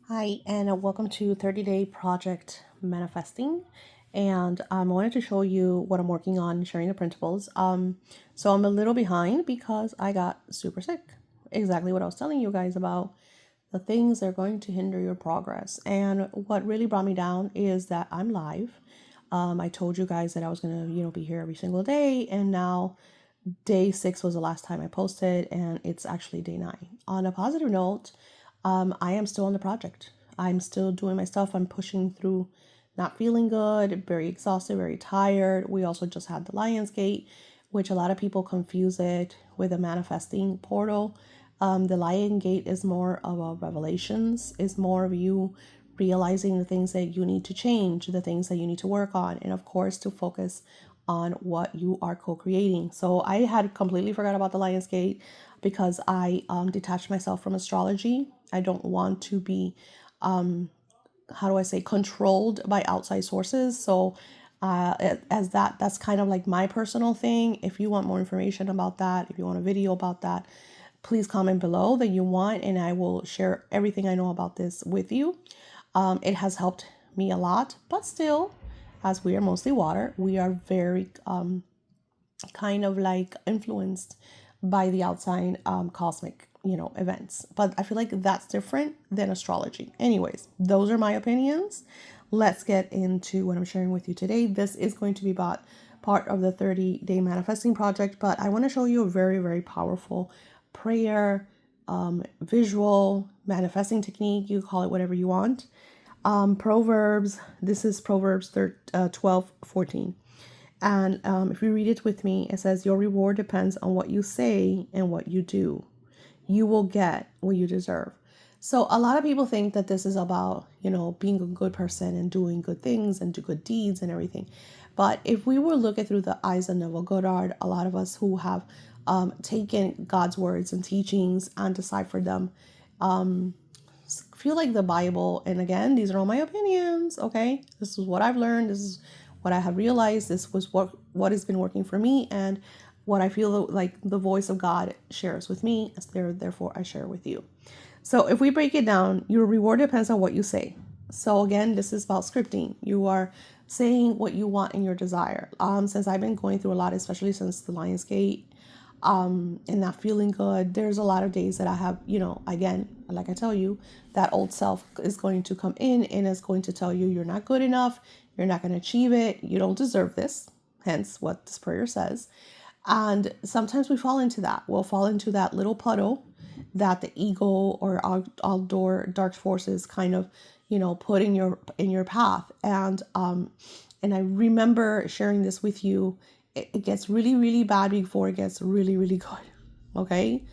Hi, and welcome to 30-Day Project Manifesting. And I wanted to show you what I'm working on, sharing the printables. So I'm a little behind because I got super sick. Exactly what I was telling you guys about the things that are going to hinder your progress. And what really brought me down is that I'm live. I told you guys that I was gonna, be here every single day, and now day 6 was the last time I posted, and it's actually day 9. On a positive note, I am still on the project. I'm still doing my stuff. I'm pushing through, not feeling good, very exhausted, very tired. We also just had the Lion's Gate, which a lot of people confuse it with a manifesting portal. The Lion Gate is more of a revelations, is more of you realizing the things that you need to change, the things that you need to work on, and of course to focus on what you are co-creating. So I had completely forgot about the Lion's Gate because I detached myself from astrology. I don't want to be, how do I say, controlled by outside sources. So as that's kind of like my personal thing. If you want more information about that, if you want a video about that, please comment below that you want, and I will share everything I know about this with you. It has helped me a lot, but still, as we are mostly water, we are very kind of like influenced by the outside cosmic, events. But I feel like that's different than astrology. Anyways, those are my opinions. Let's get into what I'm sharing with you today. This is going to be about part of the 30-day manifesting project, but I want to show you a very, very powerful prayer, visual manifesting technique. You call it whatever you want. Proverbs, this is Proverbs 12:14. And if you read it with me, it says, your reward depends on what you say and what you do. You will get what you deserve. So a lot of people think that this is about, being a good person and doing good things and do good deeds and everything. But if we were looking through the eyes of Neville Goddard, a lot of us who have taken God's words and teachings and deciphered them, feel like the Bible, and again, these are all my opinions, okay? This is what I've learned. This is what I have realized. This was what has been working for me, and what I feel like the voice of God shares with me, therefore I share with you. So if we break it down, your reward depends on what you say. So again, this is about scripting. You are saying what you want in your desire. Since I've been going through a lot, especially since the Lionsgate, and not feeling good, there's a lot of days that I have, again, like I tell you, that old self is going to come in and is going to tell you you're not good enough, you're not going to achieve it, you don't deserve this, hence what this prayer says. And sometimes we fall into that. We'll fall into that little puddle that the ego or outdoor dark forces kind of, put in your path. And I remember sharing this with you. It gets really, really bad before it gets really, really good. Okay?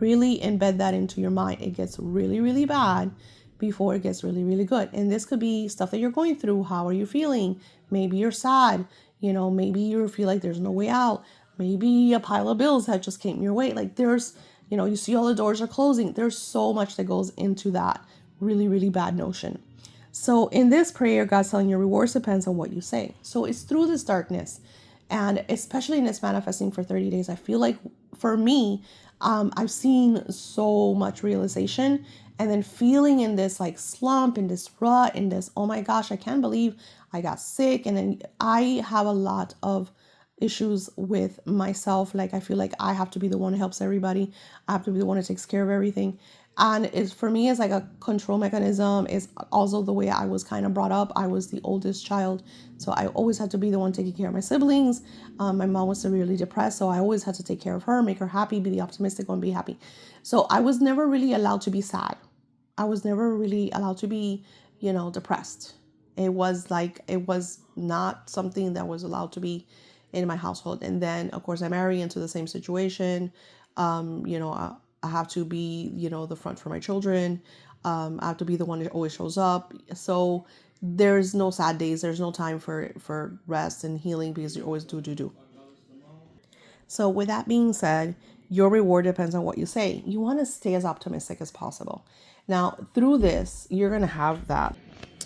Really embed that into your mind. It gets really, really bad before it gets really, really good. And this could be stuff that you're going through. How are you feeling? Maybe you're sad. Maybe you feel like there's no way out. Maybe a pile of bills that just came your way. Like there's, you see all the doors are closing. There's so much that goes into that really, really bad notion. So in this prayer, God's telling you rewards depends on what you say. So it's through this darkness, and especially in this manifesting for 30 days, I feel like for me, I've seen so much realization, and then feeling in this like slump, in this rut, in this, oh my gosh, I can't believe I got sick. And then I have a lot of issues with myself. Like I feel like I have to be the one who helps everybody. I have to be the one who takes care of everything. And it's for me, it's like a control mechanism. It's also the way I was kind of brought up. I was the oldest child, so I always had to be the one taking care of my siblings. My mom was severely depressed, so I always had to take care of her, make her happy, be the optimistic one, be happy. So I was never really allowed to be sad. I was never really allowed to be, depressed. It was not something that was allowed to be in my household. And then, of course, I marry into the same situation. I have to be, the front for my children. I have to be the one that always shows up. So there's no sad days. There's no time for rest and healing because you always do. So with that being said, your reward depends on what you say. You want to stay as optimistic as possible. Now, through this, you're going to have that.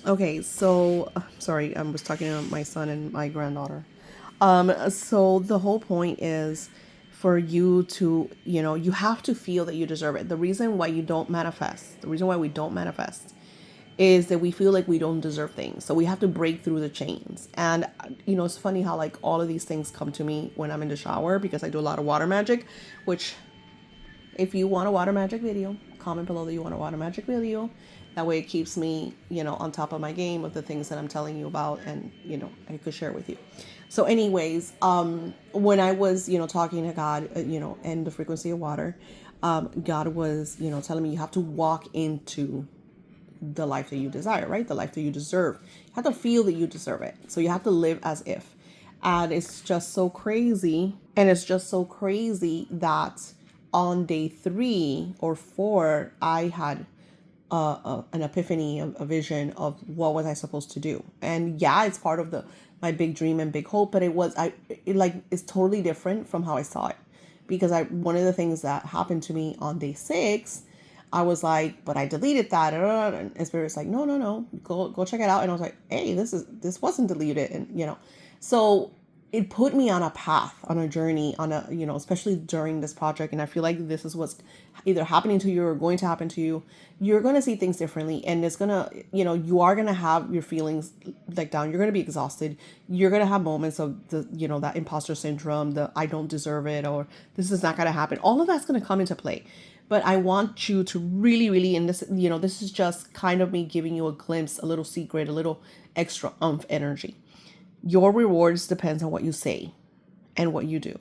Okay, so sorry, I was talking to my son and my granddaughter. So the whole point is for you to, you have to feel that you deserve it. The reason why we don't manifest is that we feel like we don't deserve things. So we have to break through the chains. And, it's funny how like all of these things come to me when I'm in the shower, because I do a lot of water magic, which if you want a water magic video, comment below that you want a water magic video. That way it keeps me, on top of my game of the things that I'm telling you about, and, I could share with you. So anyways, when I was, talking to God, and the frequency of water, God was, telling me you have to walk into the life that you desire, right? The life that you deserve. You have to feel that you deserve it. So you have to live as if. And it's just so crazy. And it's just so crazy that on day 3 or 4, I had an epiphany, a vision of what was I supposed to do. And yeah, it's part of my big dream and big hope, but it's totally different from how I saw it. Because one of the things that happened to me on day 6, I was like, but I deleted that. And Spirit's like, no, go check it out. And I was like, hey, this wasn't deleted. And, so it put me on a path, on a journey, especially during this project. And I feel like this is what's either happening to you or going to happen to you. You're going to see things differently. And it's going to, you are going to have your feelings like down. You're going to be exhausted. You're going to have moments of that imposter syndrome, the I don't deserve it, or this is not going to happen. All of that's going to come into play. But I want you to really, really, and this is just kind of me giving you a glimpse, a little secret, a little extra energy. Your rewards depends on what you say and what you do.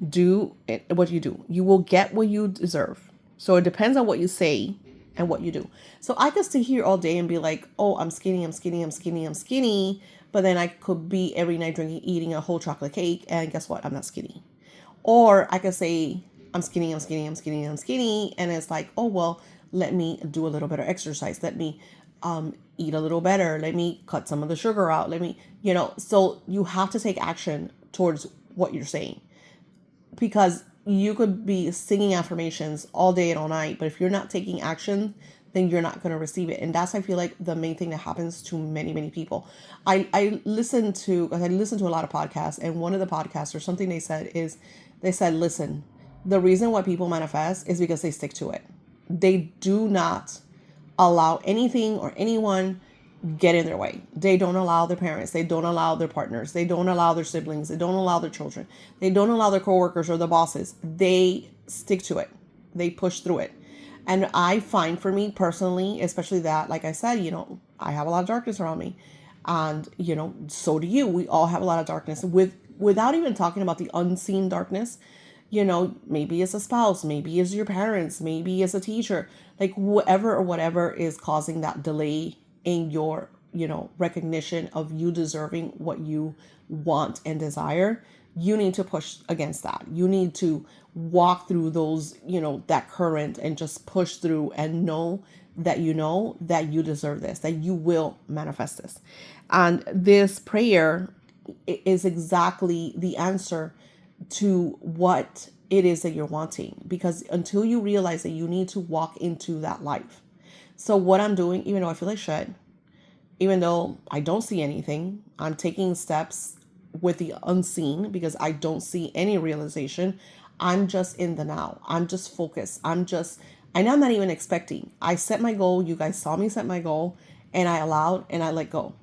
Do what you do. You will get what you deserve. So it depends on what you say and what you do. So I could sit here all day and be like, oh, I'm skinny, I'm skinny, I'm skinny, I'm skinny. But then I could be every night eating a whole chocolate cake. And guess what? I'm not skinny. Or I could say, I'm skinny, I'm skinny, I'm skinny, I'm skinny. And it's like, oh, well, let me do a little better exercise. Let me eat a little better. Let me cut some of the sugar out. Let me, so you have to take action towards what you're saying, because you could be singing affirmations all day and all night, but if you're not taking action, then you're not going to receive it. And that's, I feel like, the main thing that happens to many, many people. I listen to a lot of podcasts, and one of the podcasters, something they said, listen, the reason why people manifest is because they stick to it. They do not allow anything or anyone get in their way. They don't allow their parents. They don't allow their partners. They don't allow their siblings. They don't allow their children. They don't allow their coworkers or the bosses. They stick to it. They push through it. And I find, for me personally, especially that, like I said, I have a lot of darkness around me. And, so do you. We all have a lot of darkness without even talking about the unseen darkness. Maybe it's a spouse, maybe it's your parents, maybe it's a teacher, like whatever is causing that delay in your, recognition of you deserving what you want and desire. You need to push against that. You need to walk through those, that current, and just push through and know that you deserve this, that you will manifest this. And this prayer is exactly the answer to what it is that you're wanting, because until you realize that you need to walk into that life. So what I'm doing, even though I feel like shit, even though I don't see anything, I'm taking steps with the unseen because I don't see any realization. I'm just in the now. I'm just focused. I'm not even expecting. I set my goal. You guys saw me set my goal, and I allowed and I let go.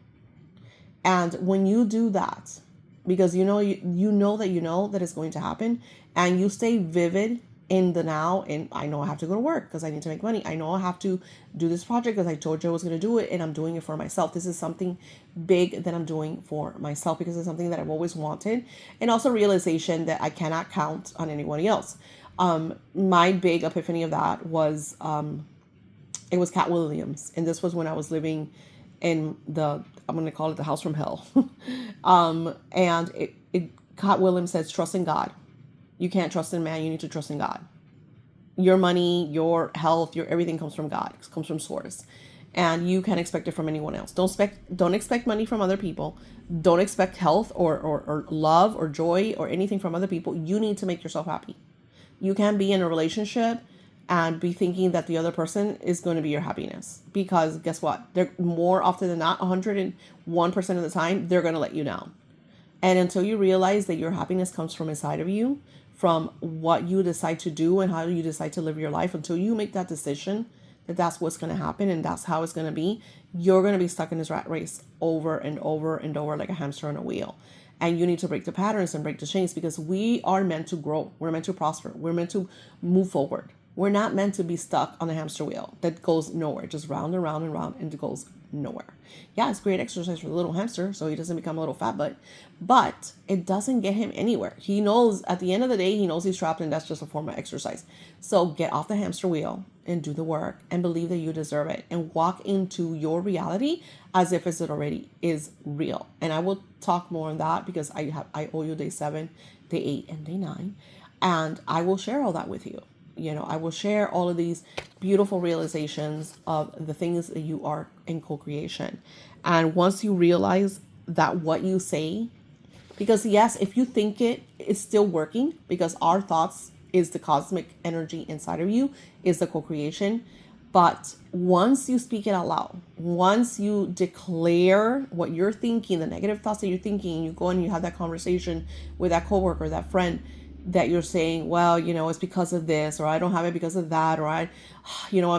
And when you do that, because you know that it's going to happen, and you stay vivid in the now, and I know I have to go to work because I need to make money. I know I have to do this project because I told you I was going to do it, and I'm doing it for myself. This is something big that I'm doing for myself because it's something that I've always wanted, and also realization that I cannot count on anybody else. My big epiphany of that was it was Cat Williams, and this was when I was living in I'm going to call it the house from hell. And Cat Williams says, trust in God. You can't trust in man. You need to trust in God. Your money, your health, your everything comes from God. It comes from source. And you can't expect it from anyone else. Don't expect money from other people. Don't expect health or love or joy or anything from other people. You need to make yourself happy. You can't be in a relationship and be thinking that the other person is going to be your happiness, because guess what? They're more often than not, 101% of the time, they're going to let you down. And until you realize that your happiness comes from inside of you, from what you decide to do and how you decide to live your life, until you make that decision that that's what's going to happen and that's how it's going to be, you're going to be stuck in this rat race over and over and over like a hamster on a wheel. And you need to break the patterns and break the chains, because we are meant to grow. We're meant to prosper. We're meant to move forward. We're not meant to be stuck on a hamster wheel that goes nowhere, just round and round and round, and it goes nowhere. Yeah, it's great exercise for the little hamster so he doesn't become a little fat butt, but it doesn't get him anywhere. He knows at the end of the day, he knows he's trapped, and that's just a form of exercise. So get off the hamster wheel and do the work and believe that you deserve it, and walk into your reality as if it already is real. And I will talk more on that because I owe you day 7, day 8, and day 9, and I will share all that with you. I will share all of these beautiful realizations of the things that you are in co-creation. And once you realize that what you say, because yes, if you think it's still working, because our thoughts is the cosmic energy inside of you, is the co-creation. But once you speak it out loud, once you declare what you're thinking, the negative thoughts that you're thinking, and you go and you have that conversation with that coworker, that friend, that you're saying, well, it's because of this, or I don't have it because of that, or I'm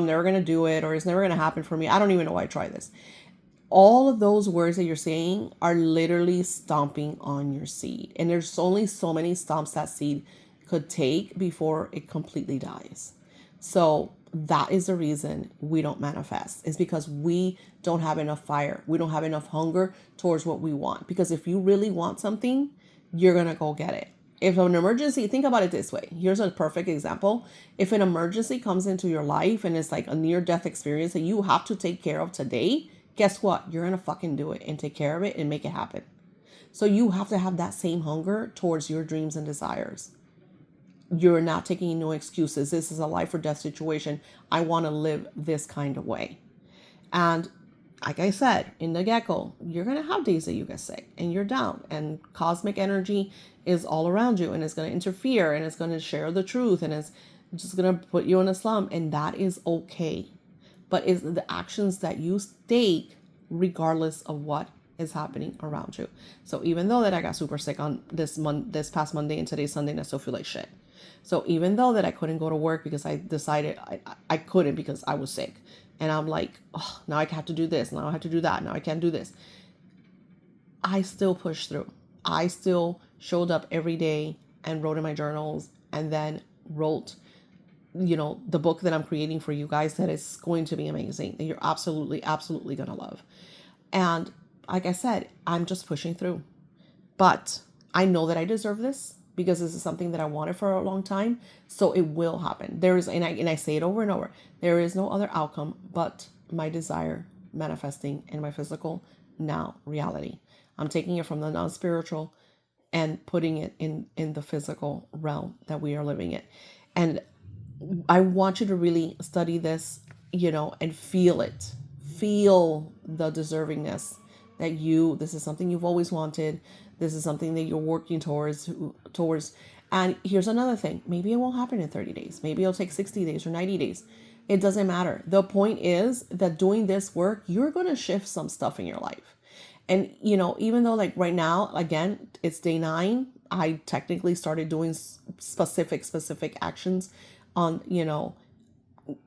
never going to do it, or it's never going to happen for me. I don't even know why I try this. All of those words that you're saying are literally stomping on your seed. And there's only so many stomps that seed could take before it completely dies. So that is the reason we don't manifest. It's because we don't have enough fire. We don't have enough hunger towards what we want. Because if you really want something, you're going to go get it. If an emergency, think about it this way. Here's a perfect example. If an emergency comes into your life and it's like a near-death experience that you have to take care of today, guess what? You're going to fucking do it and take care of it and make it happen. So you have to have that same hunger towards your dreams and desires. You're not taking no excuses. This is a life or death situation. I want to live this kind of way. And like I said, in the get-go, you're going to have days that you get sick and you're down, and cosmic energy is all around you, and it's going to interfere, and it's going to share the truth, and it's just going to put you in a slump, and that is okay. But it's the actions that you take regardless of what is happening around you. So even though that I got super sick on this past Monday, and today's Sunday, and I still feel like shit. So even though that I couldn't go to work because I decided I couldn't because I was sick, and I'm like, oh, now I have to do this, now I have to do that, now I can't do this, I still pushed through. I still showed up every day and wrote in my journals, and then wrote, the book that I'm creating for you guys, that is going to be amazing, that you're absolutely, absolutely going to love. And like I said, I'm just pushing through. But I know that I deserve this, because this is something that I wanted for a long time. So it will happen. And I say it over and over, there is no other outcome but my desire manifesting in my physical now reality. I'm taking it from the non-spiritual and putting it in the physical realm that we are living in. And I want you to really study this, and feel it. Feel the deservingness that this is something you've always wanted. This is something that you're working towards. And here's another thing. Maybe it won't happen in 30 days. Maybe it'll take 60 days or 90 days. It doesn't matter. The point is that doing this work, you're going to shift some stuff in your life. And, even though like right now, again, it's day 9, I technically started doing specific actions on,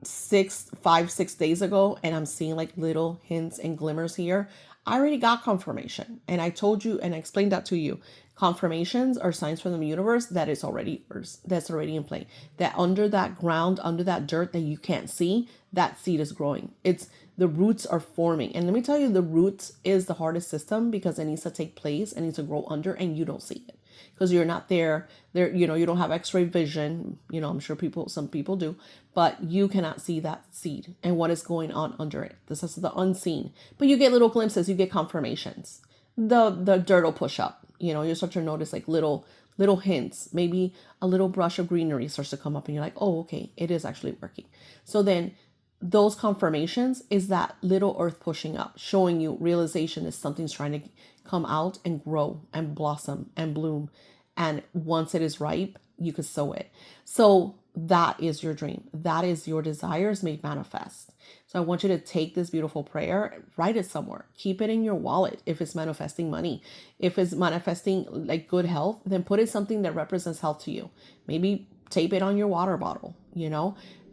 6 days ago. And I'm seeing like little hints and glimmers here. I already got confirmation, and I told you and I explained that to you. Confirmations are signs from the universe that it's already yours, that's already in play. That under that ground, under that dirt that you can't see, that seed is growing. The roots are forming. And let me tell you, the roots is the hardest system, because it needs to take place, it needs to grow under, and you don't see it because you're not there. You don't have x-ray vision. I'm sure some people do, but you cannot see that seed and what is going on under it. This is the unseen, but you get little glimpses, you get confirmations. The dirt will push up, you start to notice like little hints, maybe a little brush of greenery starts to come up, and you're like, oh, okay, it is actually working. So then those confirmations is that little earth pushing up, showing you realization is something's trying to come out and grow and blossom and bloom. And once it is ripe, you could sow it. So that is your dream. That is your desires made manifest. So I want you to take this beautiful prayer, write it somewhere, keep it in your wallet. If it's manifesting money, if it's manifesting like good health, then put it something that represents health to you. Maybe tape it on your water bottle,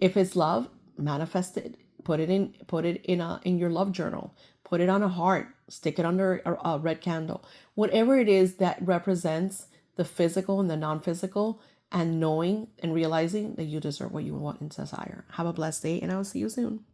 If it's love, manifest it put it in your love journal, put it on a heart, stick it under a red candle, whatever it is that represents the physical and the non-physical, and knowing and realizing that you deserve what you want and desire. Have a blessed day, and I will see you soon.